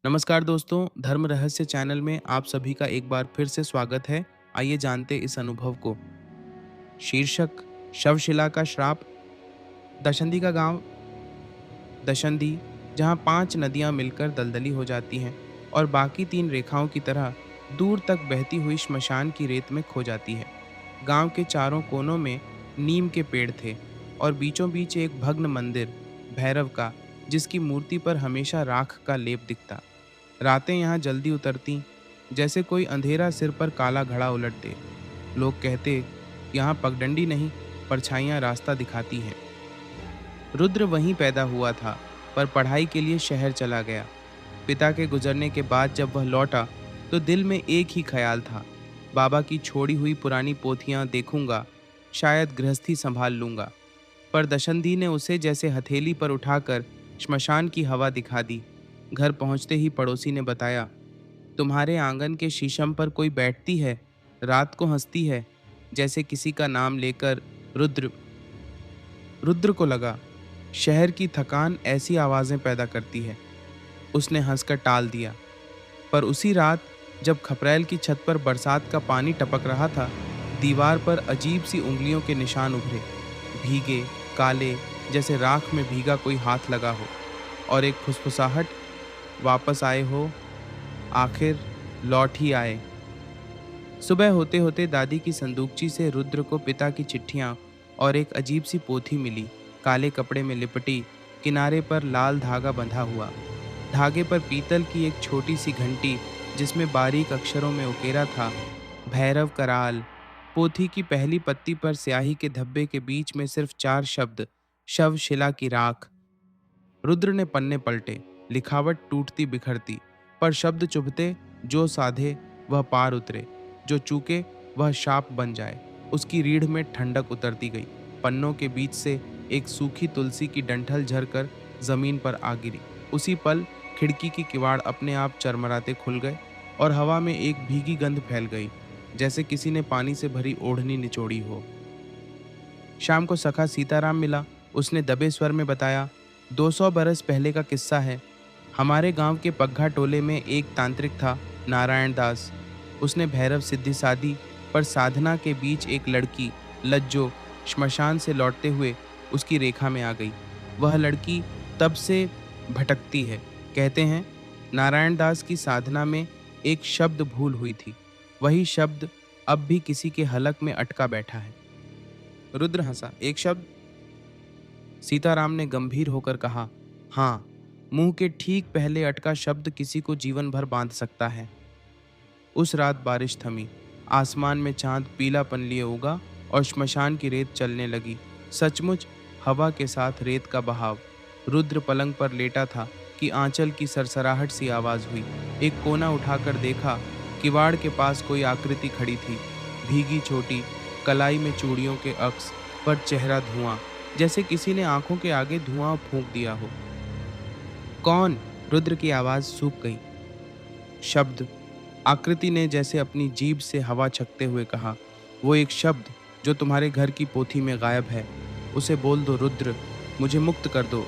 नमस्कार दोस्तों, धर्म रहस्य चैनल में आप सभी का एक बार फिर से स्वागत है। आइए जानते इस अनुभव को। शीर्षक शवशिला का श्राप। दशंधी का गांव दशंधी, जहां 5 नदियां मिलकर दलदली हो जाती हैं और बाकी 3 रेखाओं की तरह दूर तक बहती हुई श्मशान की रेत में खो जाती है। गांव के चारों कोनों में नीम के पेड़ थे और बीचों बीच एक भग्न मंदिर भैरव का, जिसकी मूर्ति पर हमेशा राख का लेप दिखता। रातें यहाँ जल्दी उतरती, जैसे कोई अंधेरा सिर पर काला घड़ा उलट दे। लोग कहते, यहाँ पगडंडी नहीं, परछाइयाँ रास्ता दिखाती हैं। रुद्र वहीं पैदा हुआ था, पर पढ़ाई के लिए शहर चला गया। पिता के गुजरने के बाद जब वह लौटा, तो दिल में एक ही ख्याल था, बाबा की छोड़ी हुई पुरानी पोथियाँ देखूंगा, शायद गृहस्थी संभाल लूंगा। पर दशंधी ने उसे जैसे हथेली पर उठाकर श्मशान की हवा दिखा दी। घर पहुंचते ही पड़ोसी ने बताया, तुम्हारे आंगन के शीशम पर कोई बैठती है, रात को हंसती है। जैसे किसी का नाम लेकर रुद्र रुद्र को लगा, शहर की थकान ऐसी आवाजें पैदा करती है। उसने हंसकर टाल दिया। पर उसी रात जब खपरेल की छत पर बरसात का पानी टपक रहा था, दीवार पर अजीब सी उंगलियों के निशान उभरे, भीगे, काले, जैसे राख में भीगा कोई हाथ लगा हो। और एक फुसफुसाहट, वापस आए हो, आखिर लौट ही आए। सुबह होते होते दादी की संदूकची से रुद्र को पिता की चिट्ठियां और एक अजीब सी पोथी मिली, काले कपड़े में लिपटी, किनारे पर लाल धागा बंधा हुआ। धागे पर पीतल की एक छोटी सी घंटी, जिसमें बारीक अक्षरों में उकेरा था, भैरव कराल। पोथी की पहली पत्ती पर स्याही के धब्बे के बीच में सिर्फ 4 शब्द, शव शिला की राख। रुद्र ने पन्ने पलटे, लिखावट टूटती बिखरती, पर शब्द चुभते, जो साधे वह पार उतरे, जो चूके वह शाप बन जाए। उसकी रीढ़ में ठंडक उतरती गई। पन्नों के बीच से एक सूखी तुलसी की डंठल झरकर जमीन पर आ गिरी। उसी पल खिड़की की किवाड़ अपने आप चरमराते खुल गए और हवा में एक भीगी गंध फैल गई, जैसे किसी ने पानी से भरी ओढ़नी निचोड़ी हो। शाम को सखा सीताराम मिला। उसने दबे स्वर में बताया, 200 बरस पहले का किस्सा है। हमारे गांव के पग्घा टोले में एक तांत्रिक था, नारायण दास। उसने भैरव सिद्धि साधी, पर साधना के बीच एक लड़की, लज्जो, श्मशान से लौटते हुए उसकी रेखा में आ गई। वह लड़की तब से भटकती है। कहते हैं नारायण दास की साधना में एक शब्द भूल हुई थी। वही शब्द अब भी किसी के हलक में अटका बैठा है। रुद्र हंसा। एक शब्द? सीताराम ने गंभीर होकर कहा, हाँ, मुंह के ठीक पहले अटका शब्द किसी को जीवन भर बांध सकता है। उस रात बारिश थमी, आसमान में चांद पीलापन लिए उगा और श्मशान की रेत चलने लगी। सचमुच हवा के साथ रेत का बहाव। रुद्र पलंग पर लेटा था कि आंचल की सरसराहट सी आवाज हुई। एक कोना उठाकर देखा, किवाड़ के पास कोई आकृति खड़ी थी, भीगी, छोटी, कलाई में चूड़ियों के अक्स, पर चेहरा धुआं, जैसे किसी ने आंखों के आगे धुआं फूंक दिया हो। कौन? रुद्र की आवाज सूख गई। शब्द। आकृति ने जैसे अपनी जीभ से हवा छकते हुए कहा, वो एक शब्द जो तुम्हारे घर की पोथी में गायब है। उसे बोल दो रुद्र, मुझे मुक्त कर दो।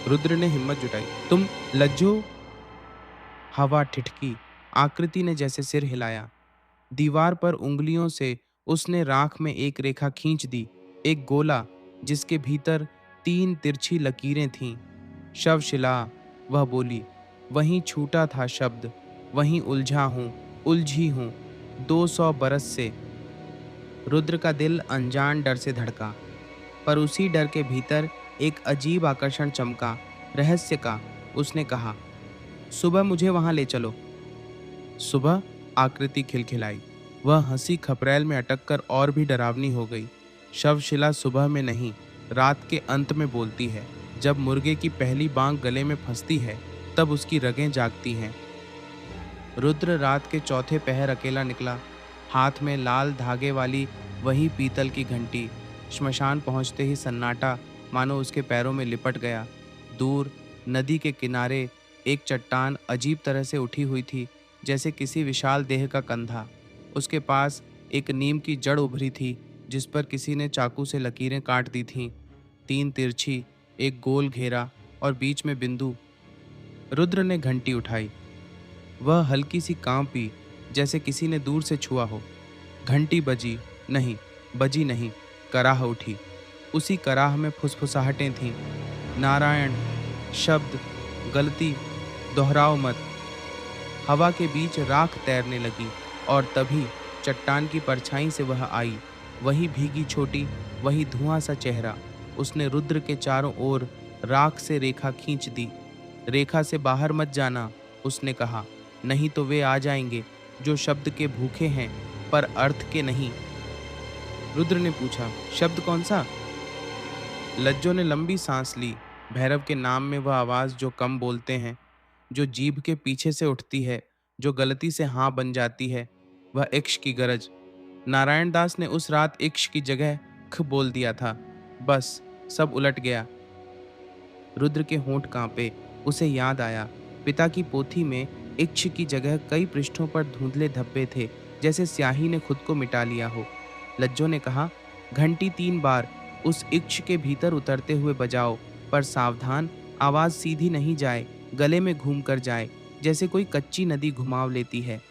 रुद्र ने हिम्मत जुटाई। तुम लज्जो? हवा ठिठकी। आकृति ने जैसे सिर हिलाया। दीवार पर उंगलियों से उसने राख में एक रेखा खींच दी, एक गोला, जिसके भीतर 3 तिरछी लकीरें थीं। शवशिला, वह बोली। वहीं छूटा था शब्द, वहीं उलझा हूं, उलझी हूं, 200 बरस से। रुद्र का दिल अनजान डर से धड़का, पर उसी डर के भीतर एक अजीब आकर्षण चमका, रहस्य का। उसने कहा, सुबह मुझे वहां ले चलो। सुबह? आकृति खिलखिलाई। वह हंसी खपरेल में अटककर और भी डरावनी हो गई। शवशिला सुबह में नहीं, रात के अंत में बोलती है। जब मुर्गे की पहली बांग गले में फंसती है, तब उसकी रगें जागती हैं। रुद्र रात के चौथे पहर अकेला निकला, हाथ में लाल धागे वाली वही पीतल की घंटी। श्मशान पहुंचते ही सन्नाटा मानो उसके पैरों में लिपट गया। दूर नदी के किनारे एक चट्टान अजीब तरह से उठी हुई थी, जैसे किसी विशाल देह का कंधा। उसके पास एक नीम की जड़ उभरी थी, जिस पर किसी ने चाकू से लकीरें काट दी थीं, 3 तिरछी, एक गोल घेरा और बीच में बिंदु। रुद्र ने घंटी उठाई। वह हल्की सी कांपी, जैसे किसी ने दूर से छुआ हो। घंटी बजी नहीं, बजी नहीं, कराह उठी। उसी कराह में फुसफुसाहटें थीं। नारायण शब्द, गलती, दोहराओ मत। हवा के बीच राख तैरने लगी और तभी चट्टान की परछाई से वह आई। वही भीगी छोटी, वही धुआं सा चेहरा। उसने रुद्र के चारों ओर राख से रेखा खींच दी। रेखा से बाहर मत जाना, उसने कहा, नहीं तो वे आ जाएंगे जो शब्द के भूखे हैं पर अर्थ के नहीं। रुद्र ने पूछा, शब्द कौन सा? लज्जो ने लंबी सांस ली। भैरव के नाम में वह आवाज जो कम बोलते हैं, जो जीभ के पीछे से उठती है, जो गलती से हाँ बन जाती है, वह इक्ष की गरज। नारायण दास ने उस रात इक्ष की जगह ख बोल दिया था। बस सब उलट गया। रुद्र के होंठ कांपे। उसे याद आया, पिता की पोथी में इक्ष की जगह कई पृष्ठों पर धुंधले धब्बे थे, जैसे स्याही ने खुद को मिटा लिया हो। लज्जो ने कहा, घंटी 3 बार उस इक्ष के भीतर उतरते हुए बजाओ, पर सावधान, आवाज सीधी नहीं जाए, गले में घूम कर जाए, जैसे कोई कच्ची नदी घुमाव लेती है।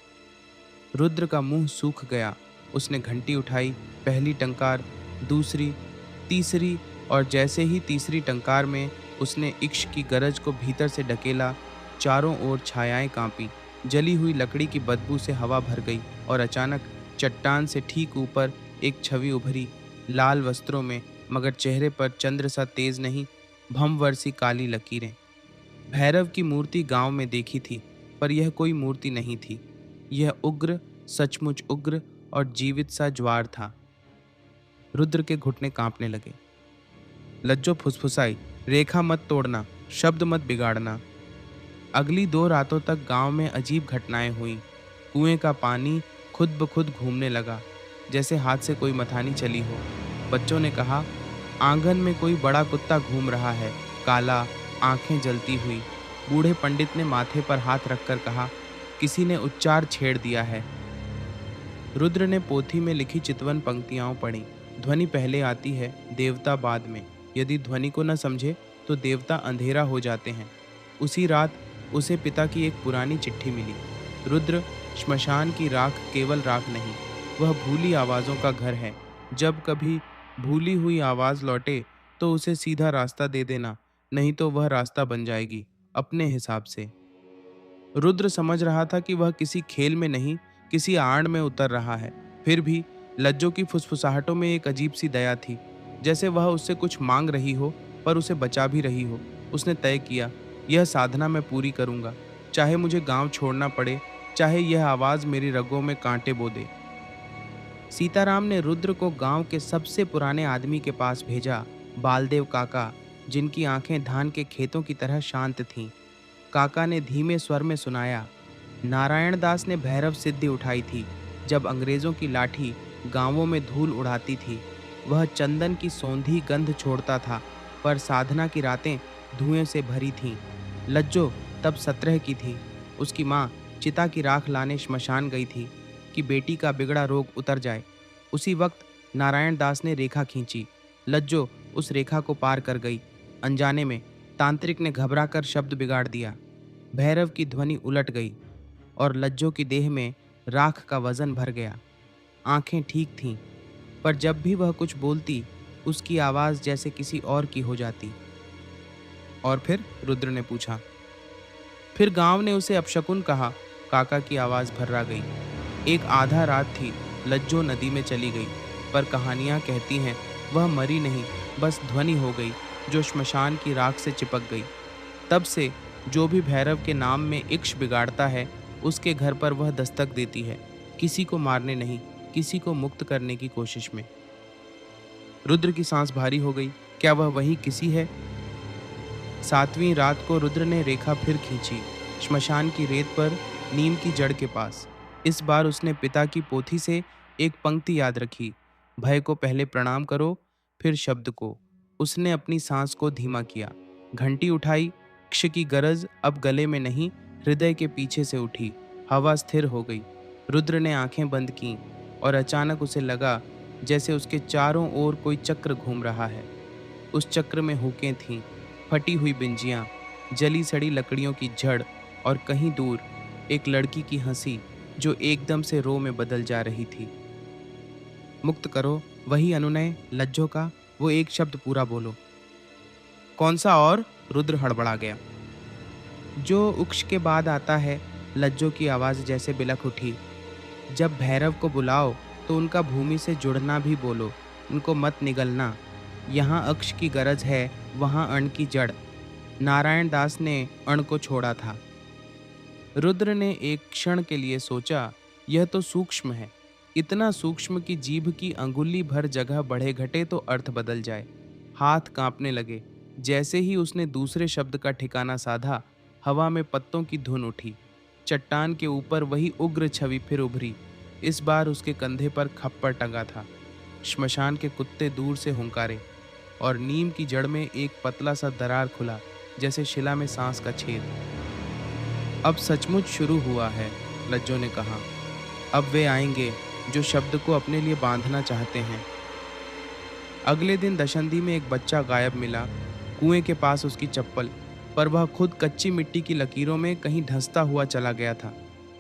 रुद्र का मुंह सूख गया। उसने घंटी उठाई। पहली टंकार, दूसरी, तीसरी, और जैसे ही तीसरी टंकार में उसने इक्ष की गरज को भीतर से ढकेला, चारों ओर छायाएं कांपी। जली हुई लकड़ी की बदबू से हवा भर गई और अचानक चट्टान से ठीक ऊपर एक छवि उभरी, लाल वस्त्रों में, मगर चेहरे पर चंद्र सा तेज नहीं, भंवर सी काली लकीरें। भैरव की मूर्ति गांव में देखी थी, पर यह कोई मूर्ति नहीं थी। यह उग्र, सचमुच उग्र और जीवित सा ज्वार था। रुद्र के घुटने कांपने लगे। लज्जो फुसफुसाई, रेखा मत तोड़ना, शब्द मत बिगाड़ना। अगली 2 रातों तक गांव में अजीब घटनाएं हुई। कुएं का पानी खुद ब खुद घूमने लगा, जैसे हाथ से कोई मथानी चली हो। बच्चों ने कहा, आंगन में कोई बड़ा कुत्ता घूम रहा है, काला, आंखें जलती हुई। बूढ़े पंडित ने माथे पर हाथ रखकर कहा, किसी ने उच्चार छेड़ दिया है। रुद्र ने पोथी में लिखी चितवन पंक्तियां पढ़ी। ध्वनि पहले आती है, देवता बाद में। यदि ध्वनि को न समझे तो देवता अंधेरा हो जाते हैं। उसी रात उसे पिता की एक पुरानी चिट्ठी मिली। रुद्र, श्मशान की राख केवल राख नहीं, वह भूली आवाज़ों का घर है। जब कभी भूली हुई आवाज़ लौटे तो उसे सीधा रास्ता दे देना, नहीं तो वह रास्ता बन जाएगी अपने हिसाब से। रुद्र समझ रहा था कि वह किसी खेल में नहीं, किसी आड़ में उतर रहा है। फिर भी लज्जो की फुसफुसाहटों में एक अजीब सी दया थी, जैसे वह उससे कुछ मांग रही हो पर उसे बचा भी रही हो। उसने तय किया, यह साधना मैं पूरी करूंगा, चाहे मुझे गांव छोड़ना पड़े, चाहे यह आवाज मेरी रगों में कांटे बो दे। सीताराम ने रुद्र को गांव के सबसे पुराने आदमी के पास भेजा, बालदेव काका, जिनकी आंखें धान के खेतों की तरह शांत थीं। काका ने धीमे स्वर में सुनाया, नारायण दास ने भैरव सिद्धि उठाई थी जब अंग्रेजों की लाठी गांवों में धूल उड़ाती थी। वह चंदन की सौंधी गंध छोड़ता था, पर साधना की रातें धुएं से भरी थीं। लज्जो तब 17 की थी। उसकी माँ चिता की राख लाने श्मशान गई थी कि बेटी का बिगड़ा रोग उतर जाए। उसी वक्त नारायण दास ने रेखा खींची। लज्जो उस रेखा को पार कर गई। अनजाने में तांत्रिक ने घबराकर शब्द बिगाड़ दिया। भैरव की ध्वनि उलट गई और लज्जो की देह में राख का वजन भर गया। आंखें ठीक थीं, पर जब भी वह कुछ बोलती, उसकी आवाज़ जैसे किसी और की हो जाती। और फिर? रुद्र ने पूछा। फिर गांव ने उसे अपशकुन कहा। काका की आवाज़ भर्रा गई। एक आधा रात थी। लज्जो नदी में चली गई, पर कहानियां कहती हैं वह मरी नहीं, बस ध्वनि हो गई जो श्मशान की राख से चिपक गई। तब से जो भी भैरव के नाम में इक्ष बिगाड़ता है, उसके घर पर वह दस्तक देती है, किसी को मारने नहीं, किसी को मुक्त करने की कोशिश में। रुद्र की सांस भारी हो गई। क्या वह वही किसी है? 7वीं रात को रुद्र ने रेखा फिर खींची, श्मशान की रेत पर, नीम की जड़ के पास। इस बार उसने पिता की पोथी से एक पंक्ति याद रखी, भय को पहले प्रणाम करो, फिर शब्द को। उसने अपनी सांस को धीमा किया। घंटी उठाई। क्ष की गरज अब गले में नहीं, हृदय के पीछे से उठी। हवा स्थिर हो गई। रुद्र ने आंखें बंद कीं और अचानक उसे लगा जैसे उसके चारों ओर कोई चक्र घूम रहा है। उस चक्र में हुकें थीं, फटी हुई बिंजियां, जली सड़ी लकड़ियों की झड़ और कहीं दूर एक लड़की की हंसी जो एकदम से रो में बदल जा रही थी। मुक्त करो वही अनुनय लज्जो का, वो एक शब्द पूरा बोलो। कौन सा और? रुद्र हड़बड़ा गया। जो उक्ष के बाद आता है, लज्जो की आवाज जैसे बिलख उठी। जब भैरव को बुलाओ तो उनका भूमि से जुड़ना भी बोलो, उनको मत निगलना। यहाँ अक्ष की गरज है, वहाँ अण की जड़। नारायण दास ने अण को छोड़ा था। रुद्र ने एक क्षण के लिए सोचा, यह तो सूक्ष्म है, इतना सूक्ष्म कि जीभ की अंगुली भर जगह बढ़े घटे तो अर्थ बदल जाए। हाथ कांपने लगे। जैसे ही उसने दूसरे शब्द का ठिकाना साधा, हवा में पत्तों की धुन उठी। चट्टान के ऊपर वही उग्र छवि फिर उभरी। इस बार उसके कंधे पर खप्पर टंगा था। श्मशान के कुत्ते दूर से हुंकारे और नीम की जड़ में एक पतला सा दरार खुला, जैसे शिला में सांस का छेद। अब सचमुच शुरू हुआ है, लज्जो ने कहा। अब वे आएंगे जो शब्द को अपने लिए बांधना चाहते हैं। अगले दिन दशंधी में एक बच्चा गायब मिला। कुएं के पास उसकी चप्पल, पर वह खुद कच्ची मिट्टी की लकीरों में कहीं धंसता हुआ चला गया था।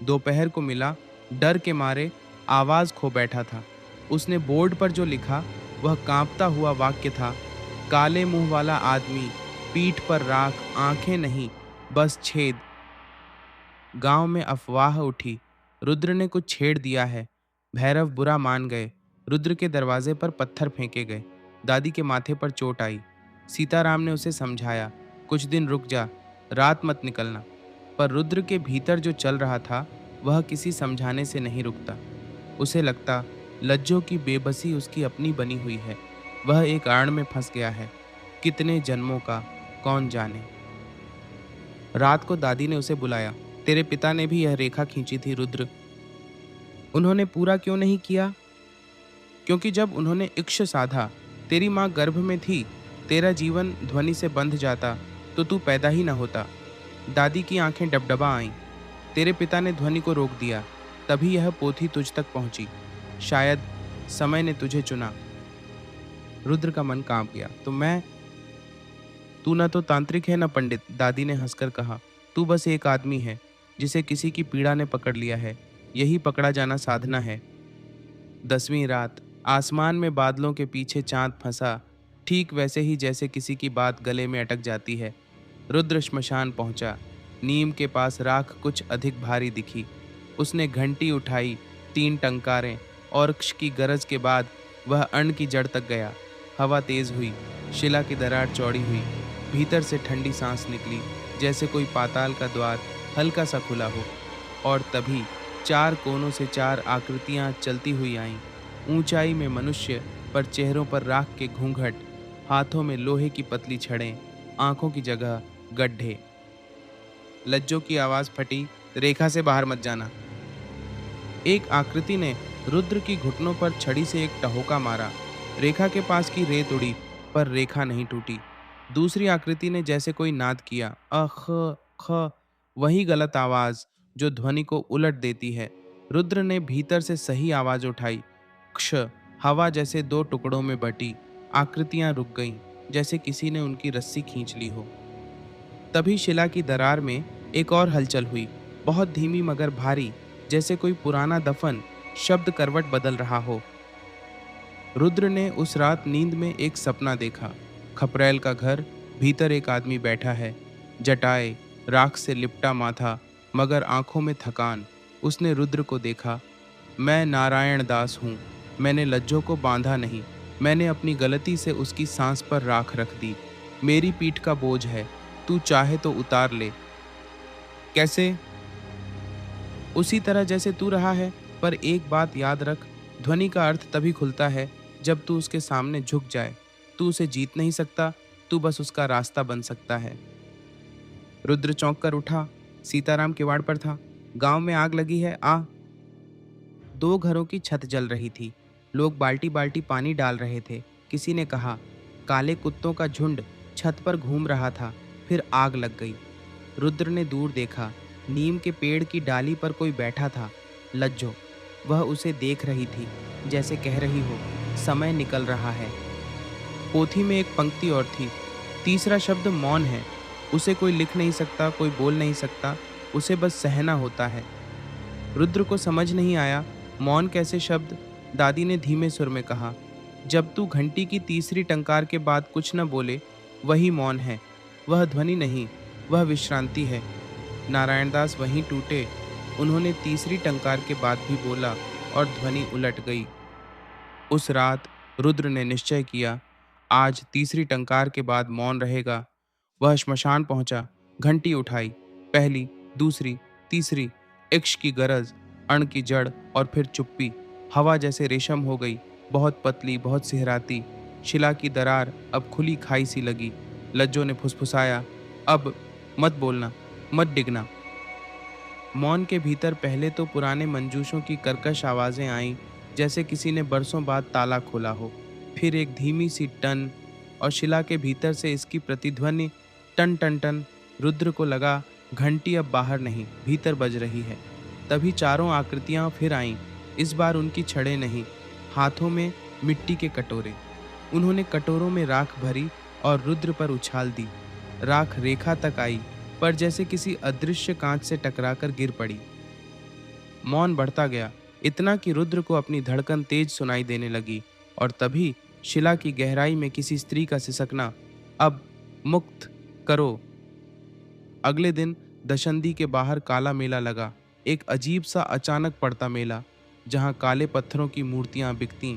दोपहर को मिला, डर के मारे आवाज खो बैठा था। उसने बोर्ड पर जो लिखा वह कांपता हुआ वाक्य था, काले मुंह वाला आदमी, पीठ पर राख, आंखें नहीं बस छेद। गांव में अफवाह उठी, रुद्र ने कुछ छेड़ दिया है। भैरव बुरा मान गए। रुद्र के दरवाजे पर पत्थर फेंके गए। दादी के माथे पर चोट आई। सीताराम ने उसे समझाया, कुछ दिन रुक जा, रात मत निकलना। पर रुद्र के भीतर जो चल रहा था वह किसी समझाने से नहीं रुकता। उसे लगता लज्जो की बेबसी उसकी अपनी बनी हुई है। वह एक आड़ में फंस गया है, कितने जन्मों का कौन जाने। रात को दादी ने उसे बुलाया। तेरे पिता ने भी यह रेखा खींची थी रुद्र, उन्होंने पूरा क्यों नहीं किया? क्योंकि जब उन्होंने इक्ष साधा, तेरी माँ गर्भ में थी, तेरा जीवन ध्वनि से बंध जाता तो तू पैदा ही न होता। दादी की आंखें डबडबा आईं। तेरे पिता ने ध्वनि को रोक दिया, तभी यह पोथी तुझ तक पहुंची। शायद समय ने तुझे चुना। रुद्र का मन कांप गया। तो मैं? तू न तो तांत्रिक है न पंडित, दादी ने हंसकर कहा। तू बस एक आदमी है जिसे किसी की पीड़ा ने पकड़ लिया है। यही पकड़ा जाना साधना है। 10वीं रात, आसमान में बादलों के पीछे चांद फंसा, ठीक वैसे ही जैसे किसी की बात गले में अटक जाती है। रुद्र श्मशान पहुंचा। नीम के पास राख कुछ अधिक भारी दिखी। उसने घंटी उठाई, 3 टंकारें, और अक्ष की गरज के बाद वह अण की जड़ तक गया। हवा तेज हुई, शिला की दरार चौड़ी हुई। भीतर से ठंडी सांस निकली, जैसे कोई पाताल का द्वार हल्का सा खुला हो। और तभी 4 कोनों से 4 आकृतियां चलती हुई आईं। ऊंचाई में मनुष्य, पर चेहरों पर राख के घूंघट, हाथों में लोहे की पतली छड़ें, आंखों की जगह गड्ढे। लज्जो की आवाज फटी, रेखा से बाहर मत जाना। एक आकृति ने रुद्र की घुटनों पर छड़ी से एक टहोका मारा। रेखा के पास की रेत उड़ी, पर रेखा नहीं टूटी। दूसरी आकृति ने जैसे कोई नाद किया, अख ख, वही गलत आवाज जो ध्वनि को उलट देती है। रुद्र ने भीतर से सही आवाज उठाई, क्ष। हवा जैसे 2 टुकड़ों में बटी। आकृतियां रुक गईं, जैसे किसी ने उनकी रस्सी खींच ली हो। तभी शिला की दरार में एक और हलचल हुई, बहुत धीमी मगर भारी, जैसे कोई पुराना दफन शब्द करवट बदल रहा हो। रुद्र ने उस रात नींद में एक सपना देखा। खपरेल का घर, भीतर एक आदमी बैठा है, जटाए, राख से लिपटा माथा, मगर आंखों में थकान। उसने रुद्र को देखा। मैं नारायण दास हूँ, मैंने लज्जो को बांधा नहीं, मैंने अपनी गलती से उसकी सांस पर राख रख दी। मेरी पीठ का बोझ है, तू चाहे तो उतार ले। कैसे? उसी तरह जैसे तू रहा है, पर एक बात याद रख, ध्वनि का अर्थ तभी खुलता है जब तू उसके सामने झुक जाए। तू उसे जीत नहीं सकता, तू बस उसका रास्ता बन सकता है। रुद्र चौंक कर उठा। सीताराम किवाड़ पर था। गांव में आग लगी है, आ। 2 घरों की छत जल रही थी। लोग बाल्टी बाल्टी पानी डाल रहे थे। किसी ने कहा, काले कुत्तों का झुंड छत पर घूम रहा था, फिर आग लग गई। रुद्र ने दूर देखा। नीम के पेड़ की डाली पर कोई बैठा था, लज्जो। वह उसे देख रही थी, जैसे कह रही हो, समय निकल रहा है। पोथी में एक पंक्ति और थी, तीसरा शब्द मौन है। उसे कोई लिख नहीं सकता, कोई बोल नहीं सकता, उसे बस सहना होता है। रुद्र को समझ नहीं आया मौन कैसे शब्द। दादी ने धीमे सुर में कहा, जब तू घंटी की तीसरी टंकार के बाद कुछ न बोले, वही मौन है। वह ध्वनि नहीं, वह विश्रांति है। नारायणदास वहीं टूटे। उन्होंने तीसरी टंकार के बाद भी बोला और ध्वनि उलट गई। उस रात रुद्र ने निश्चय किया, आज तीसरी टंकार के बाद मौन रहेगा। वह श्मशान पहुंचा, घंटी उठाई, पहली, दूसरी, तीसरी, इक्ष की गरज, अण की जड़ और फिर चुप्पी। हवा जैसे रेशम हो गई, बहुत पतली, बहुत सिहराती। शिला की दरार अब खुली खाई सी लगी। लज्जो ने फुसफुसाया, अब मत बोलना, मत डिगना। मौन के भीतर पहले तो पुराने मंजूषों की कर्कश आवाजें आईं, जैसे किसी ने बरसों बाद ताला खोला हो। फिर एक धीमी सी टन, और शिला के भीतर से इसकी प्रतिध्वनि टन टन टन। रुद्र को लगा घंटी अब बाहर नहीं, भीतर बज रही है। तभी चारों आकृतियां फिर आईं। इस बार उनकी छड़ें नहीं, हाथों में मिट्टी के कटोरे। उन्होंने कटोरों में राख भरी और रुद्र पर उछाल दी। राख रेखा तक आई, पर जैसे किसी अदृश्य कांच से टकराकर गिर पड़ी। मौन बढ़ता गया, इतना कि रुद्र को अपनी धड़कन तेज सुनाई देने लगी। और तभी शिला की गहराई में किसी स्त्री का सिसकना, अब मुक्त करो। अगले दिन दशंधी के बाहर काला मेला लगा, एक अजीब सा अचानक पड़ता मेला, जहां काले पत्थरों की मूर्तियां बिकतीं,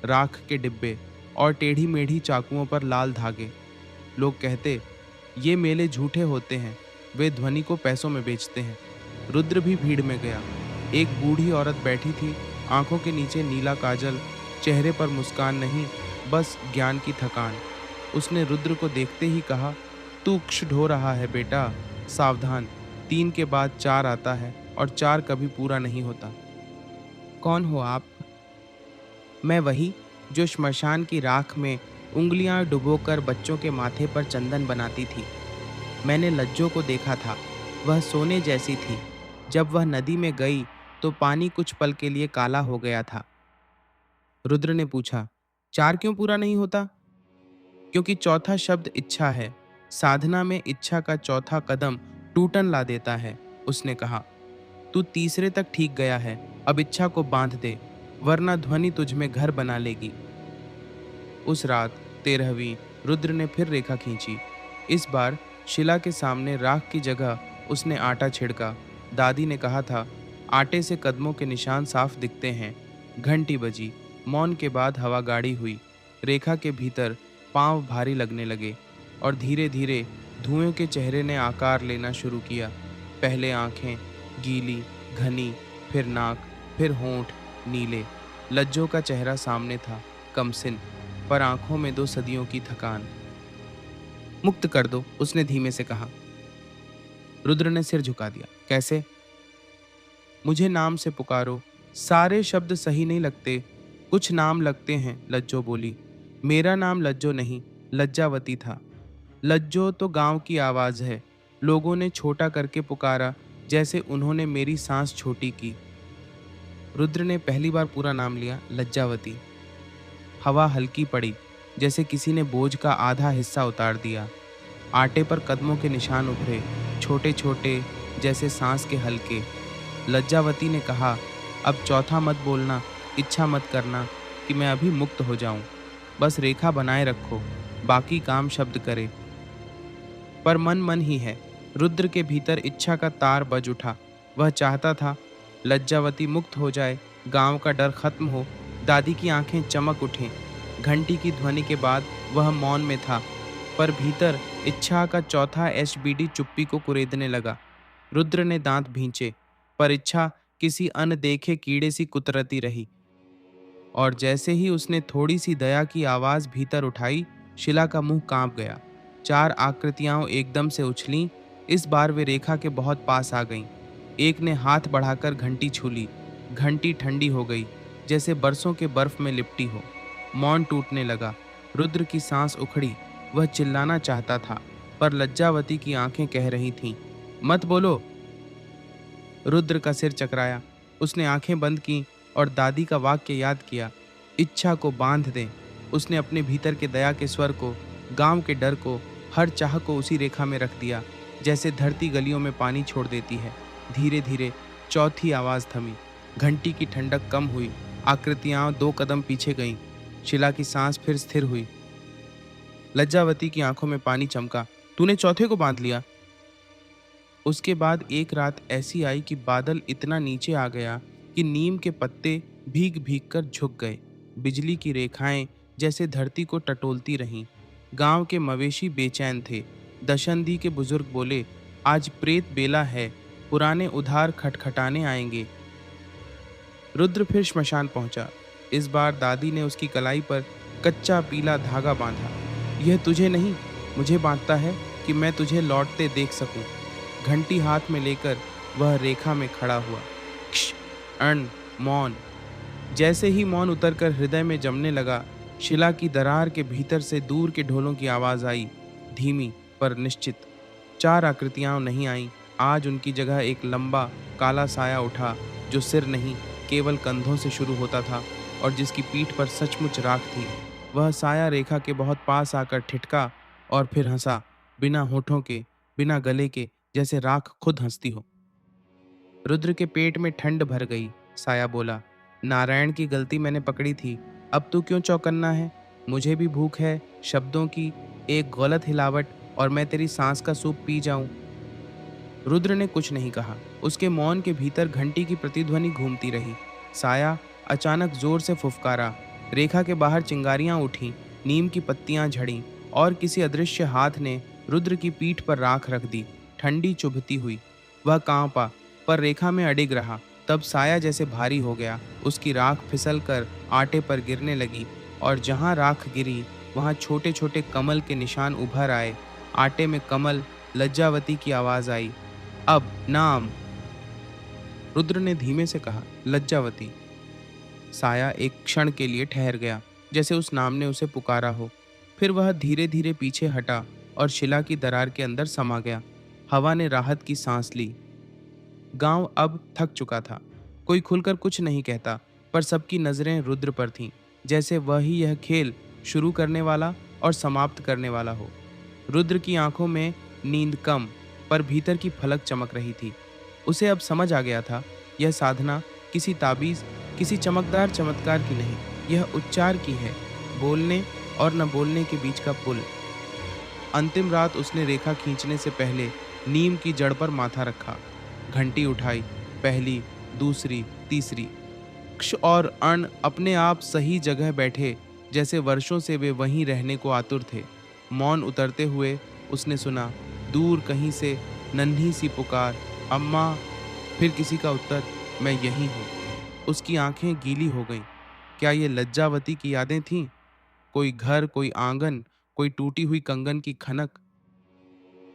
राख के डिब्बे और टेढ़ी मेढ़ी चाकुओं पर लाल धागे। लोग कहते, ये मेले झूठे होते हैं, वे ध्वनि को पैसों में बेचते हैं। रुद्र भी भीड़ में गया। एक बूढ़ी औरत बैठी थी, आंखों के नीचे नीला काजल, चेहरे पर मुस्कान नहीं, बस ज्ञान की थकान। उसने रुद्र को देखते ही कहा, तू क्ष ढो रहा है बेटा, सावधान, 3 के बाद 4 आता है और 4 कभी पूरा नहीं होता। कौन हो आप? मैं वही जो श्मशान की राख में उंगलियां डुबोकर बच्चों के माथे पर चंदन बनाती थी। मैंने लज्जो को देखा था, वह सोने जैसी थी। जब वह नदी में गई तो पानी कुछ पल के लिए काला हो गया था। रुद्र ने पूछा, 4 क्यों पूरा नहीं होता? क्योंकि चौथा शब्द इच्छा है। साधना में इच्छा का चौथा कदम टूटन ला देता है। उसने कहा, तू तीसरे तक ठीक गया है, अब इच्छा को बांध दे, वरना ध्वनि तुझ में घर बना लेगी। उस रात 13वीं रुद्र ने फिर रेखा खींची। इस बार शिला के सामने राख की जगह उसने आटा छिड़का। दादी ने कहा था, आटे से कदमों के निशान साफ दिखते हैं। घंटी बजी, मौन के बाद हवा गाढ़ी हुई। रेखा के भीतर पांव भारी लगने लगे और धीरे धीरे धुएं के चेहरे ने आकार लेना शुरू किया। पहले आंखें गीली, घनी, फिर नाक, फिर होंठ नीले। लज्जो का चेहरा सामने था, कमसिन, पर आंखों में 2 सदियों की थकान। मुक्त कर दो, उसने धीमे से कहा। रुद्र ने सिर झुका दिया। कैसे? मुझे नाम से पुकारो। सारे शब्द सही नहीं लगते, कुछ नाम लगते हैं, लज्जो बोली। मेरा नाम लज्जो नहीं, लज्जावती था। लज्जो तो गांव की आवाज है। लोगों ने छोटा करके पुकारा, जैसे उन्होंने मेरी सांस छोटी की। रुद्र ने पहली बार पूरा नाम लिया, लज्जावती। हवा हल्की पड़ी, जैसे किसी ने बोझ का आधा हिस्सा उतार दिया। आटे पर कदमों के निशान उभरे, छोटे छोटे, जैसे सांस के हल्के। लज्जावती ने कहा, अब चौथा मत बोलना, इच्छा मत करना कि मैं अभी मुक्त हो जाऊं। बस रेखा बनाए रखो, बाकी काम शब्द करे। पर मन मन ही है। रुद्र के भीतर इच्छा का तार बज उठा। वह चाहता था लज्जावती मुक्त हो जाए, गांव का डर खत्म हो, दादी की आंखें चमक उठें। घंटी की ध्वनि के बाद वह मौन में था, पर भीतर इच्छा का चौथा एसबीडी चुप्पी को कुरेदने लगा। रुद्र ने दांत भींचे, पर इच्छा किसी अनदेखे कीड़े सी कुतरती रही। और जैसे ही उसने थोड़ी सी दया की आवाज भीतर उठाई, शिला का मुंह कांप गया। 4 आकृतियां एकदम से उछलीं। इस बार वे रेखा के बहुत पास आ गईं। एक ने हाथ बढ़ाकर घंटी छू ली। घंटी ठंडी हो गई, जैसे बरसों के बर्फ में लिपटी हो। मौन टूटने लगा। रुद्र की सांस उखड़ी। वह चिल्लाना चाहता था, पर लज्जावती की आंखें कह रही थीं, मत बोलो। रुद्र का सिर चकराया। उसने आंखें बंद की और दादी का वाक्य याद किया, इच्छा को बांध दें। उसने अपने भीतर के दया के स्वर को, गांव के डर को, हर चाह को उसी रेखा में रख दिया, जैसे धरती गलियों में पानी छोड़ देती है। धीरे धीरे चौथी आवाज थमी, घंटी की ठंडक कम हुई, आकृतियां 2 कदम पीछे गईं। शिला की सांस फिर स्थिर हुई। लज्जावती की आंखों में पानी चमका। तूने चौथे को बांध लिया? उसके बाद एक रात ऐसी आई कि बादल इतना नीचे आ गया कि नीम के पत्ते भीग भीग कर झुक गए। बिजली की रेखाएं जैसे धरती को टटोलती रहीं। गांव के मवेशी बेचैन थे। दशंधी के बुजुर्ग बोले, आज प्रेत बेला है, पुराने उधार खटखटाने आएंगे। रुद्र फिर श्मशान पहुंचा। इस बार दादी ने उसकी कलाई पर कच्चा पीला धागा बांधा। यह तुझे नहीं, मुझे बांधता है कि मैं तुझे लौटते देख सकूं। घंटी हाथ में लेकर वह रेखा में खड़ा हुआ। क्ष, अण, मौन। जैसे ही मौन उतरकर हृदय में जमने लगा, शिला की दरार के भीतर से दूर के ढोलों की आवाज आई, धीमी पर निश्चित। 4 आकृतियां नहीं आईं। आज उनकी जगह एक लंबा काला साया उठा, जो सिर नहीं, केवल कंधों से शुरू होता था और जिसकी पीठ पर सचमुच राख थी। वह साया रेखा के बहुत पास आकर ठिठका और फिर हंसा, बिना होठों के, बिना गले के, जैसे राख खुद हंसती हो। रुद्र के पेट में ठंड भर गई। साया बोला, नारायण की गलती मैंने पकड़ी थी, अब तू क्यों चौकन्ना है? मुझे भी भूख है, शब्दों की एक गलत हिलावट और मैं तेरी सांस का सूप पी जाऊं। रुद्र ने कुछ नहीं कहा। उसके मौन के भीतर घंटी की प्रतिध्वनि घूमती रही। साया अचानक जोर से फुफकारा। रेखा के बाहर चिंगारियां उठीं, नीम की पत्तियां झड़ीं और किसी अदृश्य हाथ ने रुद्र की पीठ पर राख रख दी। ठंडी चुभती हुई वह कांपा, पर रेखा में अडिग रहा। तब साया जैसे भारी हो गया। उसकी राख फिसल कर आटे पर गिरने लगी और जहां राख गिरी वहां छोटे छोटे कमल के निशान उभर आए। आटे में कमल। लज्जावती की आवाज आई, अब नाम। रुद्र ने धीमे से कहा, लज्जावती। साया एक क्षण के लिए ठहर गया, जैसे उस नाम ने उसे पुकारा हो। फिर वह धीरे धीरे पीछे हटा और शिला की दरार के अंदर समा गया। हवा ने राहत की सांस ली। गांव अब थक चुका था। कोई खुलकर कुछ नहीं कहता, पर सबकी नजरें रुद्र पर थीं, जैसे वह ही यह खेल शुरू करने वाला और समाप्त करने वाला हो। रुद्र की आंखों में नींद कम, पर भीतर की फलक चमक रही थी। उसे अब समझ आ गया था, यह साधना किसी ताबीज, किसी चमकदार चमत्कार की नहीं, यह उच्चार की है, बोलने और न बोलने के बीच का पुल। अंतिम रात उसने रेखा खींचने से पहले नीम की जड़ पर माथा रखा। घंटी उठाई, पहली, दूसरी, तीसरी। क्ष और अण अपने आप सही जगह बैठे, जैसे वर्षों से वे वहीं रहने को आतुर थे। मौन उतरते हुए उसने सुना, दूर कहीं से नन्ही सी पुकार, अम्मा। फिर किसी का उत्तर, मैं यहीं हूँ। उसकी आंखें गीली हो गईं। क्या ये लज्जावती की यादें थीं? कोई घर, कोई आंगन, कोई टूटी हुई कंगन की खनक।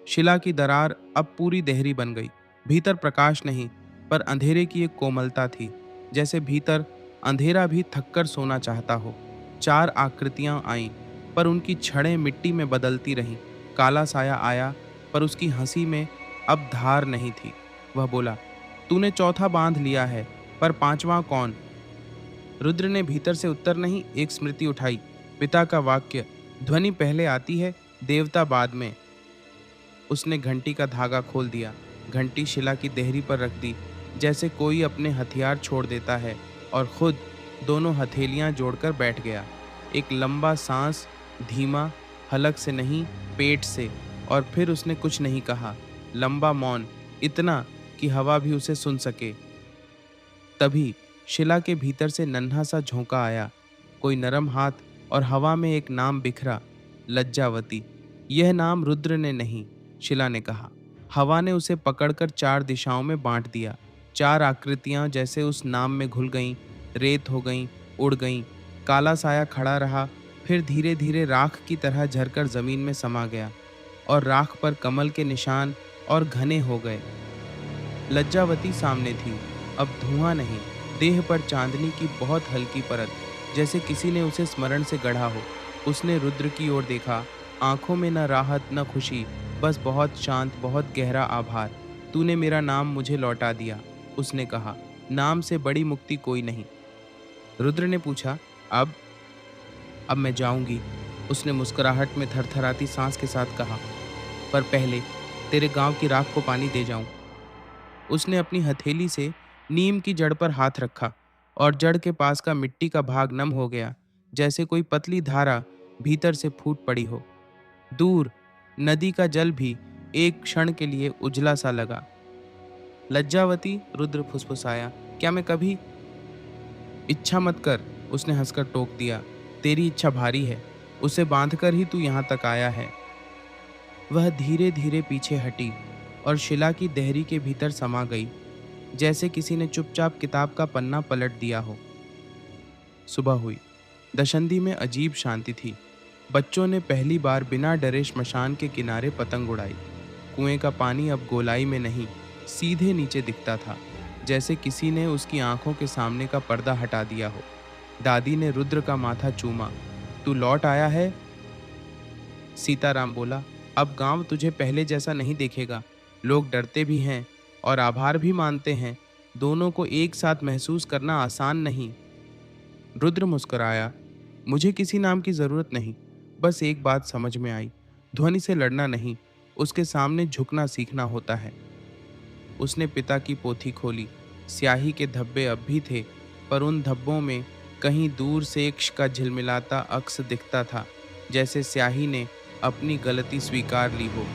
शिला की दरार अब पूरी देहरी बन गई। भीतर प्रकाश नहीं, पर अंधेरे की एक कोमलता थी, जैसे भीतर अंधेरा भी थककर सोना चाहता हो। 4 आकृतियां आईं, पर उनकी छड़ें मिट्टी में बदलती रहीं। काला साया आया, पर उसकी हंसी में अब धार नहीं थी। वह बोला, तूने चौथा बांध लिया है, पर 5वां कौन? रुद्र ने भीतर से उत्तर नहीं, एक स्मृति उठाई। पिता का वाक्य, ध्वनि पहले आती है, देवता बाद में। उसने घंटी का धागा खोल दिया। घंटी शिला की देहरी पर रख दी, जैसे कोई अपने हथियार छोड़ देता है, और खुद दोनों हथेलियां जोड़कर बैठ गया। एक लंबा सांस, धीमा, हलक से नहीं, पेट से। और फिर उसने कुछ नहीं कहा। लंबा मौन, इतना कि हवा भी उसे सुन सके। तभी शिला के भीतर से नन्हा सा झोंका आया, कोई नरम हाथ, और हवा में एक नाम बिखरा, लज्जावती। यह नाम रुद्र ने नहीं, शिला ने कहा। हवा ने उसे पकड़कर 4 दिशाओं में बांट दिया। 4 आकृतियां जैसे उस नाम में घुल गईं, रेत हो गईं, उड़ गईं। काला साया खड़ा रहा, फिर धीरे धीरे राख की तरह झरकर जमीन में समा गया, और राख पर कमल के निशान और घने हो गए। लज्जावती सामने थी, अब धुआं नहीं, देह पर चांदनी की बहुत हल्की परत, जैसे किसी ने उसे स्मरण से गढ़ा हो। उसने रुद्र की ओर देखा, आंखों में न राहत न खुशी, बस बहुत शांत, बहुत गहरा आभार। तूने मेरा नाम मुझे लौटा दिया, उसने कहा। नाम से बड़ी मुक्ति कोई नहीं। रुद्र ने पूछा, अब मैं जाऊंगी? उसने मुस्कुराहट में थरथराती सांस के साथ कहा, पर पहले तेरे गांव की राख को पानी दे जाऊं। उसने अपनी हथेली से नीम की जड़ पर हाथ रखा और जड़ के पास का मिट्टी का भाग नम हो गया, जैसे कोई पतली धारा भीतर से फूट पड़ी हो। दूर नदी का जल भी एक क्षण के लिए उजला सा लगा। लज्जावती, रुद्र फुसफुसाया, क्या मैं कभी इच्छा मत कर, उसने हंसकर टोक दिया। तेरी इच्छा भारी है, उसे बांधकर ही तू यहाँ तक आया है। वह धीरे धीरे पीछे हटी और शिला की देहरी के भीतर समा गई, जैसे किसी ने चुपचाप किताब का पन्ना पलट दिया हो। सुबह हुई। दशंधी में अजीब शांति थी। बच्चों ने पहली बार बिना डरे श्मशान के किनारे पतंग उड़ाई। कुएं का पानी अब गोलाई में नहीं, सीधे नीचे दिखता था, जैसे किसी ने उसकी आंखों के सामने का पर्दा हटा दिया हो। दादी ने रुद्र का माथा चूमा। तू लौट आया है? सीताराम बोला, अब गांव तुझे पहले जैसा नहीं देखेगा। लोग डरते भी हैं और आभार भी मानते हैं। दोनों को एक साथ महसूस करना आसान नहीं। रुद्र मुस्कुराया, मुझे किसी नाम की जरूरत नहीं। बस एक बात समझ में आई, ध्वनि से लड़ना नहीं, उसके सामने झुकना सीखना होता है। उसने पिता की पोथी खोली। स्याही के धब्बे अब भी थे, पर उन धब्बों में कहीं दूर से इश्क का झिलमिलाता अक्स दिखता था, जैसे स्याही ने अपनी गलती स्वीकार ली हो।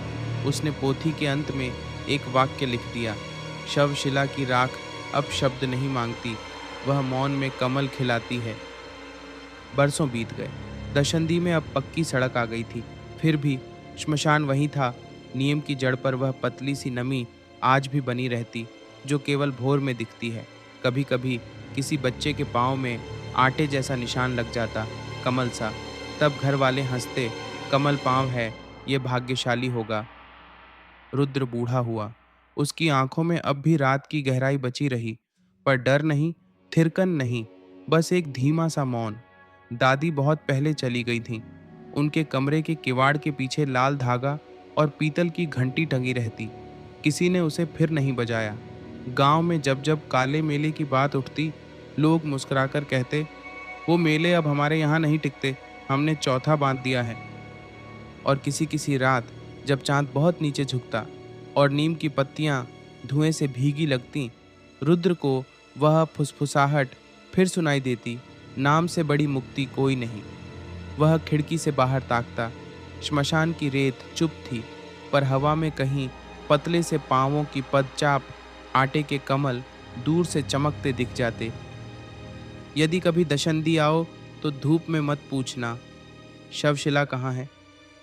उसने पोथी के अंत में एक वाक्य लिख दिया, शवशिला की राख अब शब्द नहीं मांगती, वह मौन में कमल खिलाती है। बरसों बीत गए। दशंधी में अब पक्की सड़क आ गई थी, फिर भी श्मशान वहीं था। नीम की जड़ पर वह पतली सी नमी आज भी बनी रहती, जो केवल भोर में दिखती है। कभी कभी किसी बच्चे के पाँव में आटे जैसा निशान लग जाता, कमल सा। तब घर वाले हंसते, कमल पाँव है, ये भाग्यशाली होगा। रुद्र बूढ़ा हुआ। उसकी आंखों में अब भी रात की गहराई बची रही, पर डर नहीं, थिरकन नहीं, बस एक धीमा सा मौन। दादी बहुत पहले चली गई थीं। उनके कमरे के किवाड़ के पीछे लाल धागा और पीतल की घंटी टंगी रहती। किसी ने उसे फिर नहीं बजाया। गांव में जब जब काले मेले की बात उठती, लोग मुस्कुराकर कहते, वो मेले अब हमारे यहाँ नहीं टिकते, हमने चौथा बांध दिया है। और किसी किसी रात जब चांद बहुत नीचे झुकता और नीम की पत्तियां धुएं से भीगी लगती, रुद्र को वह फुसफुसाहट फिर सुनाई देती, नाम से बड़ी मुक्ति कोई नहीं। वह खिड़की से बाहर ताकता। श्मशान की रेत चुप थी, पर हवा में कहीं पतले से पांवों की पदचाप, आटे के कमल दूर से चमकते दिख जाते। यदि कभी दशंधी आओ तो धूप में मत पूछना शवशिला कहाँ है।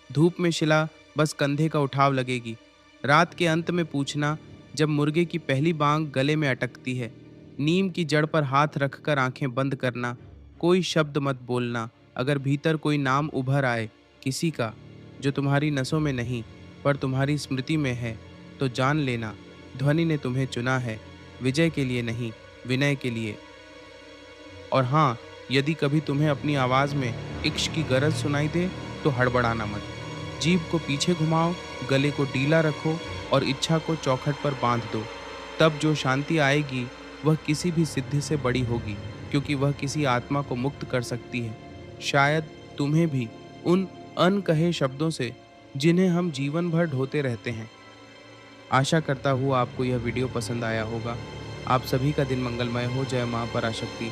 धूप में शिला बस कंधे का उठाव लगेगी। रात के अंत में पूछना, जब मुर्गे की पहली बांग गले में अटकती है। नीम की जड़ पर हाथ रखकर आंखें बंद करना, कोई शब्द मत बोलना। अगर भीतर कोई नाम उभर आए, किसी का जो तुम्हारी नसों में नहीं पर तुम्हारी स्मृति में है, तो जान लेना ध्वनि ने तुम्हें चुना है, विजय के लिए नहीं, विनय के लिए। और हाँ, यदि कभी तुम्हें अपनी आवाज़ में इश्क की गरज सुनाई दे तो हड़बड़ाना मत। जीभ को पीछे घुमाओ, गले को ढीला रखो और इच्छा को चौखट पर बांध दो। तब जो शांति आएगी वह किसी भी सिद्धि से बड़ी होगी, क्योंकि वह किसी आत्मा को मुक्त कर सकती है। शायद तुम्हें भी उन अनकहे शब्दों से जिन्हें हम जीवन भर ढोते रहते हैं। आशा करता हूँ आपको यह वीडियो पसंद आया होगा। आप सभी का दिन मंगलमय हो। जय मां पराशक्ति।